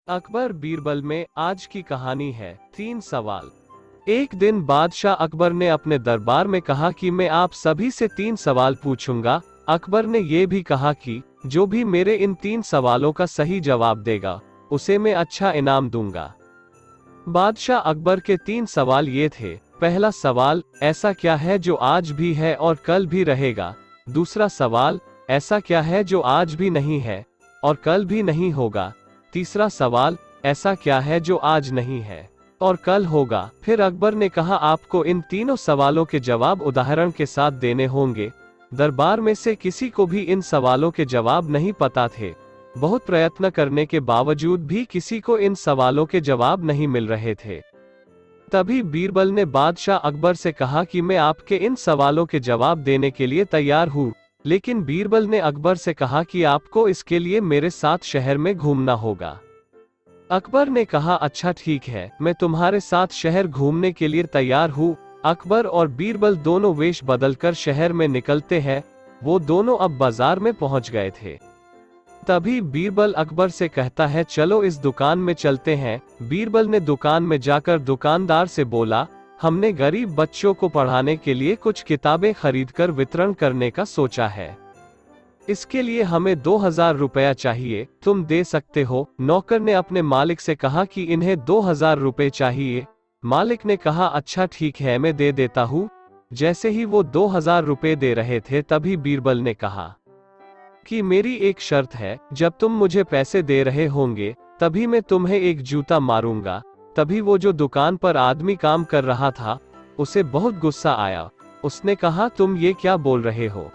अकबर बीरबल में आज की कहानी है 3 सवाल। एक दिन बादशाह अकबर ने अपने दरबार में कहा कि मैं आप सभी से 3 सवाल पूछूंगा। अकबर ने यह भी कहा कि जो भी मेरे इन 3 सवालों का सही जवाब देगा उसे मैं अच्छा इनाम दूंगा। बादशाह अकबर के 3 सवाल ये थे। पहला सवाल, ऐसा क्या है जो आज भी है और कल भी रहेगा। दूसरा सवाल, ऐसा क्या है जो आज भी नहीं है और कल भी नहीं होगा। तीसरा सवाल, ऐसा क्या है जो आज नहीं है और कल होगा। फिर अकबर ने कहा, आपको इन तीनों सवालों के जवाब उदाहरण के साथ देने होंगे। दरबार में से किसी को भी इन सवालों के जवाब नहीं पता थे। बहुत प्रयत्न करने के बावजूद भी किसी को इन सवालों के जवाब नहीं मिल रहे थे। तभी बीरबल ने बादशाह अकबर से कहा कि मैं आपके इन सवालों के जवाब देने के लिए तैयार हूँ। लेकिन बीरबल ने अकबर से कहा कि आपको इसके लिए मेरे साथ शहर में घूमना होगा। अकबर ने कहा, अच्छा ठीक है, मैं तुम्हारे साथ शहर घूमने के लिए तैयार हूँ। अकबर और बीरबल दोनों वेश बदलकर शहर में निकलते हैं। वो दोनों अब बाजार में पहुंच गए थे। तभी बीरबल अकबर से कहता है, चलो इस दुकान में चलते हैं। बीरबल ने दुकान में जाकर दुकानदार से बोला, हमने गरीब बच्चों को पढ़ाने के लिए कुछ किताबें खरीदकर वितरण करने का सोचा है। इसके लिए हमें 2000 रुपया चाहिए, तुम दे सकते हो। नौकर ने अपने मालिक से कहा कि इन्हें 2000 रुपए चाहिए। मालिक ने कहा, अच्छा ठीक है, मैं दे देता हूँ। जैसे ही वो 2000 रुपए दे रहे थे तभी बीरबल ने कहा कि मेरी एक शर्त है, जब तुम मुझे पैसे दे रहे होंगे तभी मैं तुम्हें एक जूता मारूंगा। तभी वो जो दुकान पर आदमी काम कर रहा था उसे बहुत गुस्सा आया। उसने कहा, तुम ये क्या बोल रहे हो,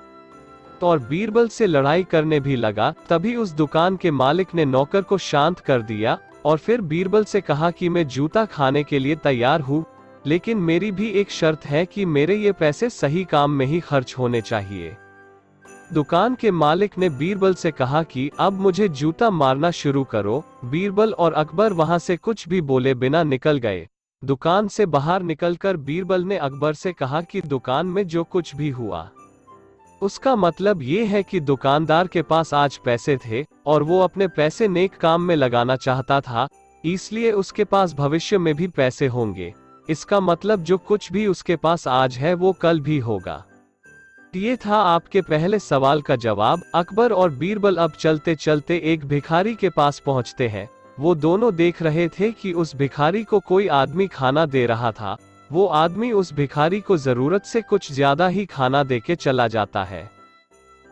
और बीरबल से लड़ाई करने भी लगा। तभी उस दुकान के मालिक ने नौकर को शांत कर दिया और फिर बीरबल से कहा कि मैं जूता खाने के लिए तैयार हूँ, लेकिन मेरी भी एक शर्त है कि मेरे ये पैसे सही काम में ही खर्च होने चाहिए। दुकान के मालिक ने बीरबल से कहा कि अब मुझे जूता मारना शुरू करो। बीरबल और अकबर वहां से कुछ भी बोले बिना निकल गए। दुकान से बाहर निकलकर बीरबल ने अकबर से कहा कि दुकान में जो कुछ भी हुआ उसका मतलब ये है कि दुकानदार के पास आज पैसे थे और वो अपने पैसे नेक काम में लगाना चाहता था, इसलिए उसके पास भविष्य में भी पैसे होंगे। इसका मतलब जो कुछ भी उसके पास आज है वो कल भी होगा। ये था आपके पहले सवाल का जवाब। अकबर और बीरबल अब चलते चलते एक भिखारी के पास पहुंचते हैं। वो दोनों देख रहे थे कि उस भिखारी को कोई आदमी खाना दे रहा था। वो आदमी उस भिखारी को जरूरत से कुछ ज्यादा ही खाना देके चला जाता है।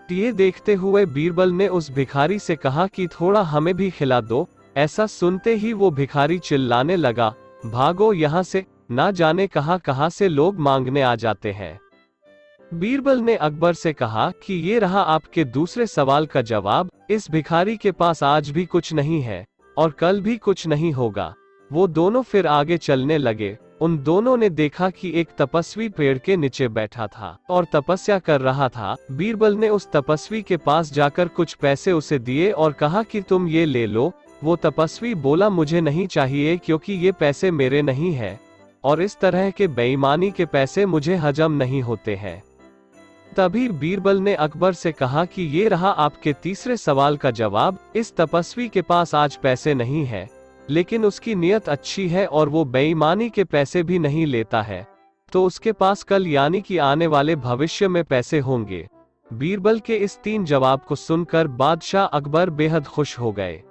ये देखते हुए बीरबल ने उस भिखारी से कहा कि थोड़ा हमें भी खिला दो। ऐसा सुनते ही वो भिखारी चिल्लाने लगा, भागो यहाँ से, ना जाने कहां कहां से लोग मांगने आ जाते हैं। बीरबल ने अकबर से कहा कि ये रहा आपके दूसरे सवाल का जवाब। इस भिखारी के पास आज भी कुछ नहीं है और कल भी कुछ नहीं होगा। वो दोनों फिर आगे चलने लगे। उन दोनों ने देखा कि एक तपस्वी पेड़ के नीचे बैठा था और तपस्या कर रहा था। बीरबल ने उस तपस्वी के पास जाकर कुछ पैसे उसे दिए और कहा कि तुम ये ले लो। वो तपस्वी बोला, मुझे नहीं चाहिए क्योंकि ये पैसे मेरे नहीं है और इस तरह के बेईमानी के पैसे मुझे हजम नहीं होते हैं। तभी बीरबल ने अकबर से कहा कि ये रहा आपके तीसरे सवाल का जवाब। इस तपस्वी के पास आज पैसे नहीं है, लेकिन उसकी नीयत अच्छी है और वो बेईमानी के पैसे भी नहीं लेता है, तो उसके पास कल यानी कि आने वाले भविष्य में पैसे होंगे। बीरबल के इस 3 जवाब को सुनकर बादशाह अकबर बेहद खुश हो गए।